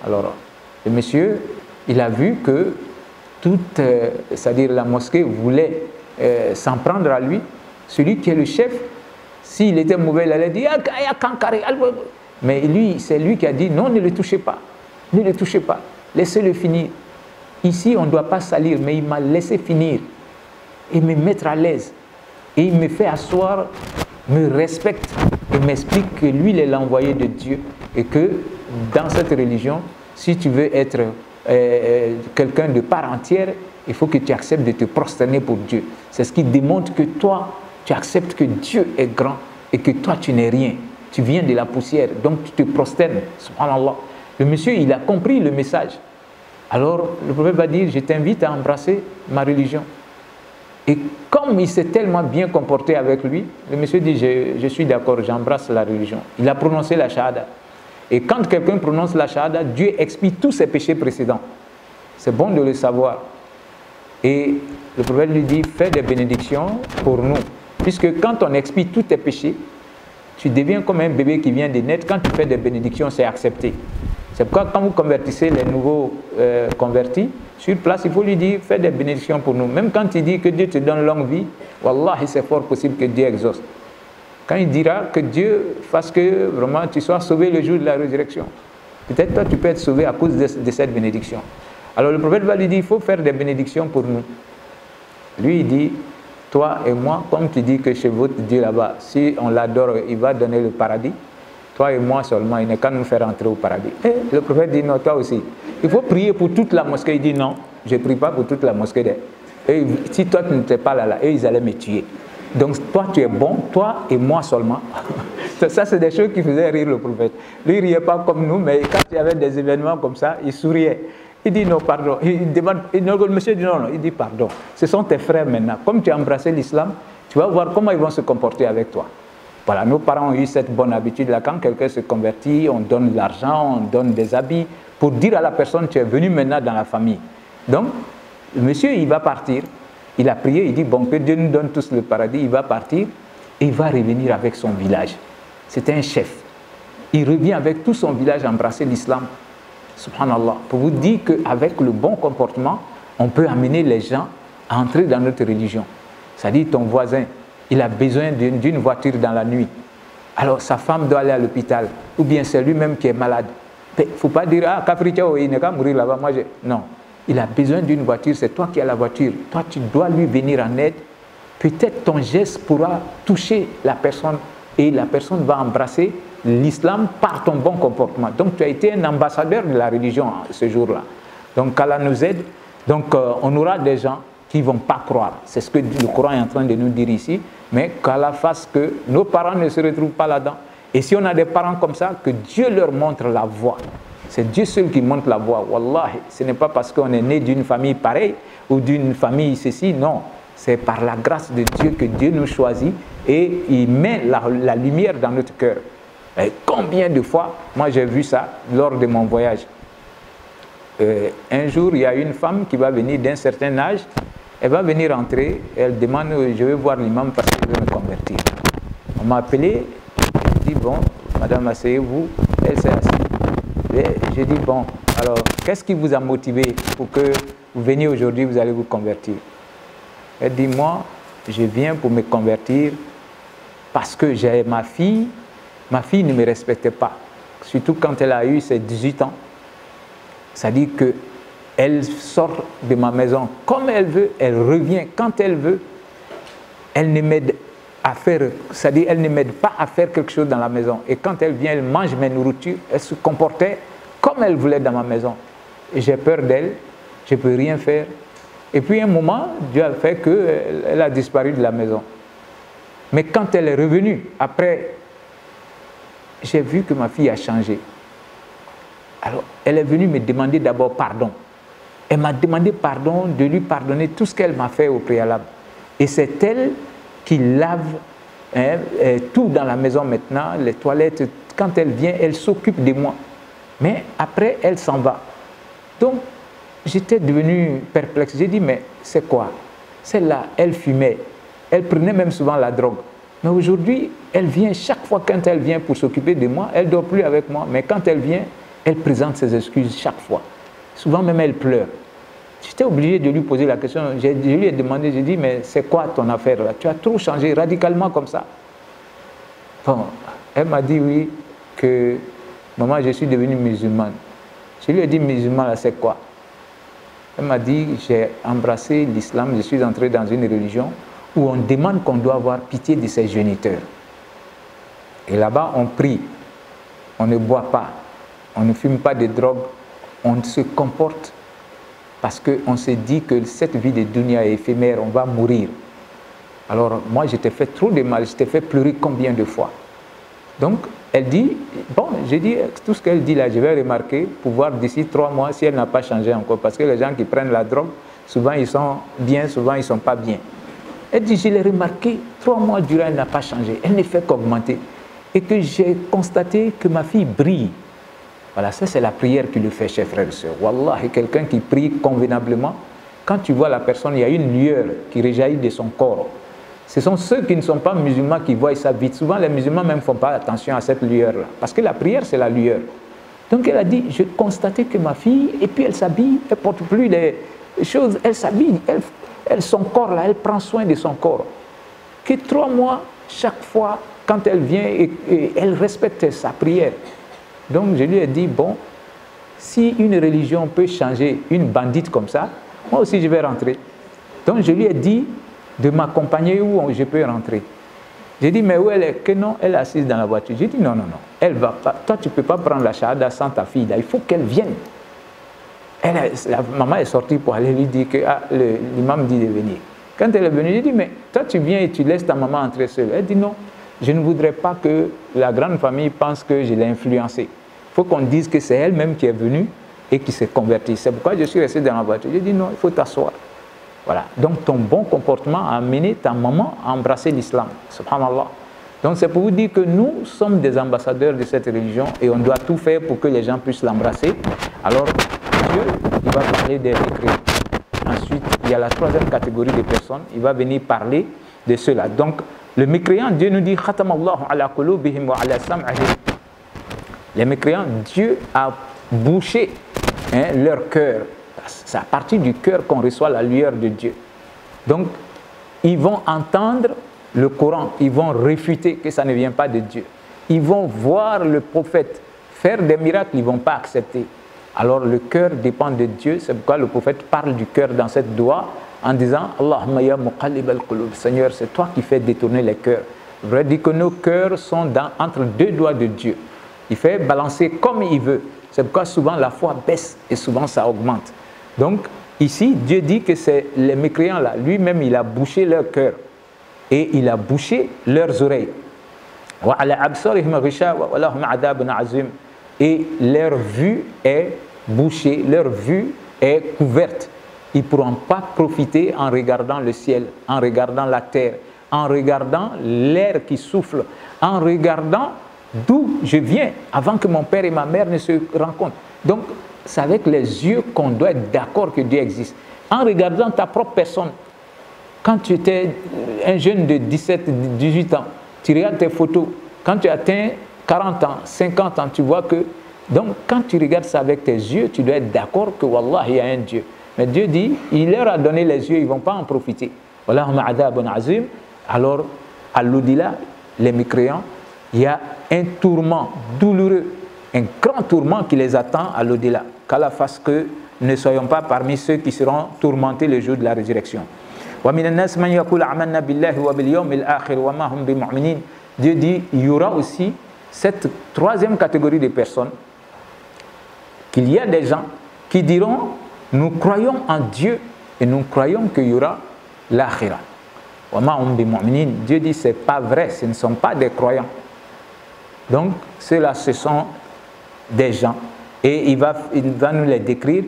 Alors, le monsieur, il a vu que toute, c'est-à-dire la mosquée voulait s'en prendre à lui. Celui qui est le chef, s'il était mauvais, il allait dire « Mais lui, c'est lui qui a dit « Non, ne le touchez pas, ne le touchez pas, laissez-le finir. Ici, on ne doit pas salir, mais il m'a laissé finir et me mettre à l'aise. Et il me fait asseoir, me respecte et m'explique que lui, il est l'envoyé de Dieu et que dans cette religion, si tu veux être quelqu'un de part entière, il faut que tu acceptes de te prosterner pour Dieu. C'est ce qui démontre que toi, tu acceptes que Dieu est grand et que toi, tu n'es rien. Tu viens de la poussière, donc tu te prosternes. Subhanallah. Le monsieur, il a compris le message. Alors, le prophète va dire, je t'invite à embrasser ma religion. Et comme il s'est tellement bien comporté avec lui, le monsieur dit, je suis d'accord, j'embrasse la religion. Il a prononcé la shahada. Et quand quelqu'un prononce la shahada, Dieu expie tous ses péchés précédents. C'est bon de le savoir. Et le prophète lui dit, fais des bénédictions pour nous. Puisque quand on expie tous tes péchés, tu deviens comme un bébé qui vient de naître. Quand tu fais des bénédictions, c'est accepté. C'est pourquoi quand vous convertissez les nouveaux convertis, sur place, il faut lui dire, fais des bénédictions pour nous. Même quand il dit que Dieu te donne longue vie, Wallahi, c'est fort possible que Dieu exauce. Quand il dira que Dieu fasse que vraiment tu sois sauvé le jour de la résurrection, peut-être toi tu peux être sauvé à cause de cette bénédiction. Alors le prophète va lui dire, il faut faire des bénédictions pour nous. Lui il dit, toi et moi, comme tu dis que chez votre Dieu là-bas, si on l'adore, il va donner le paradis. Toi et moi seulement, il n'est qu'à nous faire entrer au paradis. Et le prophète dit, non, toi aussi. Il faut prier pour toute la mosquée. Il dit, non, je ne prie pas pour toute la mosquée. Et si toi tu n'étais pas là, eux, ils allaient me tuer. Donc toi tu es bon, toi et moi seulement. Ça c'est des choses qui faisaient rire le prophète. Lui il ne riait pas comme nous, mais quand il y avait des événements comme ça, il souriait. Il dit non, pardon. Il demande, le monsieur dit non, non, il dit pardon. Ce sont tes frères maintenant. Comme tu as embrassé l'islam, tu vas voir comment ils vont se comporter avec toi. Voilà, nos parents ont eu cette bonne habitude là, quand quelqu'un se convertit, on donne de l'argent, on donne des habits, pour dire à la personne, tu es venu maintenant dans la famille. Donc, le monsieur, il va partir. Il a prié, il dit, bon, que Dieu nous donne tous le paradis. Il va partir et il va revenir avec son village. C'était un chef. Il revient avec tout son village embrasser l'islam. Subhanallah. Pour vous dire qu'avec le bon comportement, on peut amener les gens à entrer dans notre religion. C'est-à-dire ton voisin, il a besoin d'une voiture dans la nuit. Alors sa femme doit aller à l'hôpital. Ou bien c'est lui-même qui est malade. Il ne faut pas dire, ah, Caprichao, il n'est qu'à mourir là-bas. Moi, non. Il a besoin d'une voiture, c'est toi qui as la voiture. Toi, tu dois lui venir en aide. Peut-être ton geste pourra toucher la personne et la personne va embrasser l'islam par ton bon comportement. Donc, tu as été un ambassadeur de la religion ce jour-là. Donc, qu'Allah nous aide. Donc, on aura des gens qui ne vont pas croire. C'est ce que le Coran est en train de nous dire ici. Mais qu'Allah fasse que nos parents ne se retrouvent pas là-dedans. Et si on a des parents comme ça, que Dieu leur montre la voie. C'est Dieu seul qui montre la voie. Wallahi, ce n'est pas parce qu'on est né d'une famille pareille ou d'une famille ceci, non. C'est par la grâce de Dieu que Dieu nous choisit et il met la lumière dans notre cœur. Et combien de fois, moi j'ai vu ça lors de mon voyage. Un jour, il y a une femme qui va venir d'un certain âge, elle va venir entrer, elle demande, je vais voir l'imam parce que je veux me convertir. On m'a appelé, je dis, bon, madame, asseyez-vous, elle s'est assise. J'ai dit, bon, alors, qu'est-ce qui vous a motivé pour que vous veniez aujourd'hui, vous allez vous convertir? Elle dit, moi, je viens pour me convertir parce que j'ai ma fille ne me respectait pas. Surtout quand elle a eu ses 18 ans. C'est-à-dire qu'elle sort de ma maison comme elle veut, elle revient quand elle veut. Elle ne m'aide à faire, c'est-à-dire elle ne m'aide pas à faire quelque chose dans la maison. Et quand elle vient, elle mange mes nourritures, elle se comportait comme elle voulait dans ma maison. Et j'ai peur d'elle, je ne peux rien faire. Et puis un moment, Dieu a fait qu'elle a disparu de la maison. Mais quand elle est revenue, après, j'ai vu que ma fille a changé. Alors, elle est venue me demander d'abord pardon. Elle m'a demandé pardon, de lui pardonner tout ce qu'elle m'a fait au préalable. Et c'est elle qui lave tout dans la maison maintenant, les toilettes. Quand elle vient, elle s'occupe de moi. Mais après, elle s'en va. Donc, j'étais devenu perplexe. J'ai dit, mais c'est quoi? Celle-là, elle fumait. Elle prenait même souvent la drogue. Mais aujourd'hui, elle vient, chaque fois quand elle vient pour s'occuper de moi, elle ne dort plus avec moi. Mais quand elle vient, Elle présente ses excuses chaque fois. Souvent même, elle pleure. J'étais obligé de lui poser la question. Je lui ai demandé, j'ai dit, mais c'est quoi ton affaire là? Tu as trop changé radicalement comme ça. Bon, elle m'a dit oui, que maman, je suis devenue musulmane. Je lui ai dit, musulman là, c'est quoi? Elle m'a dit, j'ai embrassé l'islam, je suis entré dans une religion où on demande qu'on doit avoir pitié de ses géniteurs. Et là-bas, on prie, on ne boit pas, on ne fume pas de drogue, on se comporte parce qu'on se dit que cette vie de dunya est éphémère, on va mourir. Alors moi, je t'ai fait trop de mal, je t'ai fait pleurer combien de fois? Donc, elle dit, bon, j'ai dit, tout ce qu'elle dit là, je vais remarquer pour voir d'ici 3 mois si elle n'a pas changé encore. Parce que les gens qui prennent la drogue, souvent ils sont bien, souvent ils ne sont pas bien. Elle dit, je l'ai remarqué, 3 mois durant, elle n'a pas changé, elle ne fait qu'augmenter. Et que j'ai constaté que ma fille brille. Voilà, ça c'est la prière qui le fait, chers frères et sœurs. Wallah, quelqu'un qui prie convenablement, quand tu vois la personne, il y a une lueur qui rejaillit de son corps. Ce sont ceux qui ne sont pas musulmans qui voient ça vite. Souvent, les musulmans même ne font pas attention à cette lueur-là. Parce que la prière, c'est la lueur. Donc, elle a dit, j'ai constaté que ma fille, et puis elle s'habille, elle ne porte plus les choses, elle s'habille, son corps, là, elle prend soin de son corps. Que 3 mois, chaque fois, quand elle vient, et elle respecte sa prière. Donc, je lui ai dit, bon, si une religion peut changer une bandite comme ça, moi aussi, je vais rentrer. Donc, je lui ai dit de m'accompagner où je peux rentrer. J'ai dit, mais où elle est? Que non, elle est assise dans la voiture. J'ai dit, non, non, non, elle va pas. Toi, tu ne peux pas prendre la shahada sans ta fille. Là. Il faut qu'elle vienne. La maman est sortie pour aller lui dire que l'imam dit de venir. Quand elle est venue, j'ai dit, mais toi, tu viens et tu laisses ta maman entrer seule. Elle dit, non, je ne voudrais pas que la grande famille pense que je l'ai influencée. Il faut qu'on dise que c'est elle-même qui est venue et qui s'est convertie. C'est pourquoi je suis resté dans la voiture. J'ai dit, non, il faut t'asseoir. Voilà. Donc ton bon comportement a amené ta maman à embrasser l'islam. Subhanallah. Donc c'est pour vous dire que nous sommes des ambassadeurs de cette religion et on doit tout faire pour que les gens puissent l'embrasser. Alors Dieu, il va parler des mécréants. Ensuite, il y a la 3e catégorie de personnes. Il va venir parler de ceux-là. Donc le mécréant, Dieu nous dit Khatamallahu ala qulubihim wa ala sam'ihim. Les mécréants, Dieu a bouché leur cœur. C'est à partir du cœur qu'on reçoit la lueur de Dieu. Donc, ils vont entendre le Coran, ils vont réfuter que ça ne vient pas de Dieu. Ils vont voir le prophète faire des miracles, ils ne vont pas accepter. Alors, le cœur dépend de Dieu. C'est pourquoi le prophète parle du cœur dans cette doua en disant Allahumma ya muqallib al-qulub. Seigneur, c'est toi qui fais détourner les cœurs. Je voudrais dire que nos cœurs sont entre 2 doigts de Dieu. Il fait balancer comme il veut. C'est pourquoi souvent la foi baisse et souvent ça augmente. Donc, ici, Dieu dit que c'est les mécréants là. Lui-même, il a bouché leur cœur et il a bouché leurs oreilles. Et leur vue est bouchée, leur vue est couverte. Ils ne pourront pas profiter en regardant le ciel, en regardant la terre, en regardant l'air qui souffle, en regardant d'où je viens avant que mon père et ma mère ne se rencontrent. Donc, c'est avec les yeux qu'on doit être d'accord que Dieu existe. En regardant ta propre personne, quand tu étais un jeune de 17, 18 ans, tu regardes tes photos. Quand tu atteins 40 ans, 50 ans, tu vois que... Donc, quand tu regardes ça avec tes yeux, tu dois être d'accord que, Wallah, il y a un Dieu. Mais Dieu dit, il leur a donné les yeux, ils ne vont pas en profiter. Alors, à l'au-delà, les mécréants, il y a un tourment douloureux, un grand tourment qui les attend à l'au-delà. Qu'Allah fasse que ne soyons pas parmi ceux qui seront tourmentés le jour de la résurrection. Dieu dit, il y aura aussi cette 3e catégorie de personnes, qu'il y a des gens qui diront, nous croyons en Dieu et nous croyons qu'il y aura l'akhirah. Dieu dit, ce n'est pas vrai, ce ne sont pas des croyants. Donc, ceux-là, ce sont des gens. Et il va nous les décrire.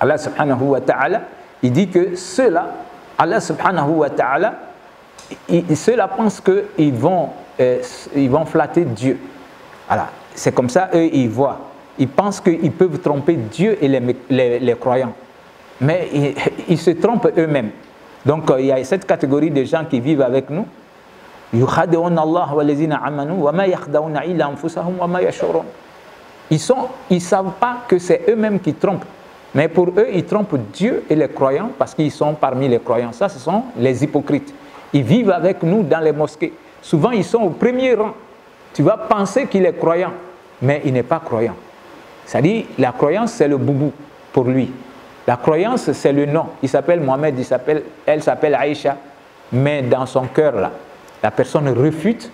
Allah subhanahu wa ta'ala, il dit que ceux-là, Allah subhanahu wa ta'ala, ceux-là pensent qu'ils vont flatter Dieu. Voilà. C'est comme ça, eux, ils voient. Ils pensent qu'ils peuvent tromper Dieu et les croyants. Mais ils se trompent eux-mêmes. Donc, il y a cette catégorie de gens qui vivent avec nous. يخادعون الله والذين آمنوا وما يخدعون إلا أنفسهم وما يشعرون. Ils savent pas que c'est eux-mêmes qui trompent. Mais pour eux, ils trompent Dieu et les croyants parce qu'ils sont parmi les croyants. Ça, ce sont les hypocrites. Ils vivent avec nous dans les mosquées. Souvent, ils sont au premier rang. Tu vas penser qu'il est croyant, mais il n'est pas croyant. C'est-à-dire, la croyance, c'est le boubou pour lui. La croyance, c'est le nom. Il s'appelle Mohamed, elle s'appelle Aïcha. Mais dans son cœur, là, la personne refute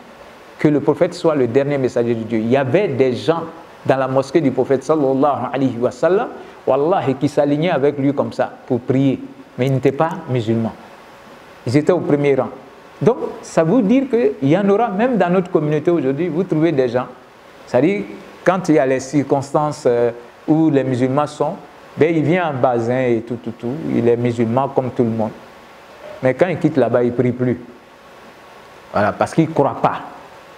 que le prophète soit le dernier messager de Dieu. Il y avait des gens dans la mosquée du prophète sallallahu alayhi wa sallam, wallahi, qui s'alignaient avec lui comme ça pour prier. Mais ils n'étaient pas musulmans. Ils étaient au premier rang. Donc, ça veut dire qu'il y en aura même dans notre communauté aujourd'hui, vous trouvez des gens, c'est-à-dire, quand il y a les circonstances où les musulmans sont, ben, il vient en basin et tout. Il est musulman comme tout le monde. Mais quand il quitte là-bas, il ne prie plus. Voilà, parce qu'il ne croit pas.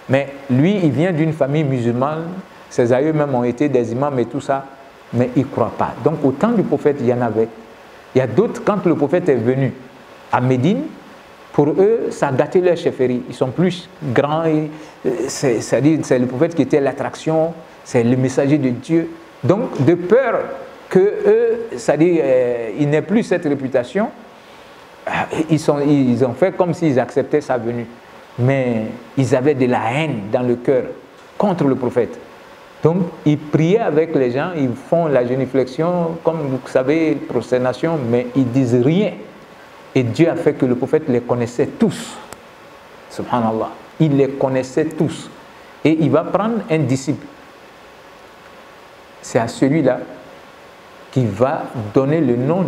Mais lui, il vient d'une famille musulmane, ses aïeux même ont été des imams et tout ça, mais il ne croit pas. Donc, au temps du prophète, il y en avait. Il y a d'autres, quand le prophète est venu à Médine, pour eux, ça a gâté leur chefferie. Ils sont plus grands. C'est-à-dire, c'est le prophète qui était l'attraction, c'est le messager de Dieu. Donc, de peur que eux, c'est-à-dire, ils n'aient plus cette réputation, ils ont fait comme s'ils acceptaient sa venue. Mais ils avaient de la haine dans le cœur contre le prophète. Donc, ils priaient avec les gens, ils font la génuflexion, comme vous savez, prosternation, mais ils disent rien. Et Dieu a fait que le prophète les connaissait tous. Subhanallah. Il les connaissait tous. Et il va prendre un disciple. C'est à celui-là qu'il va donner le nom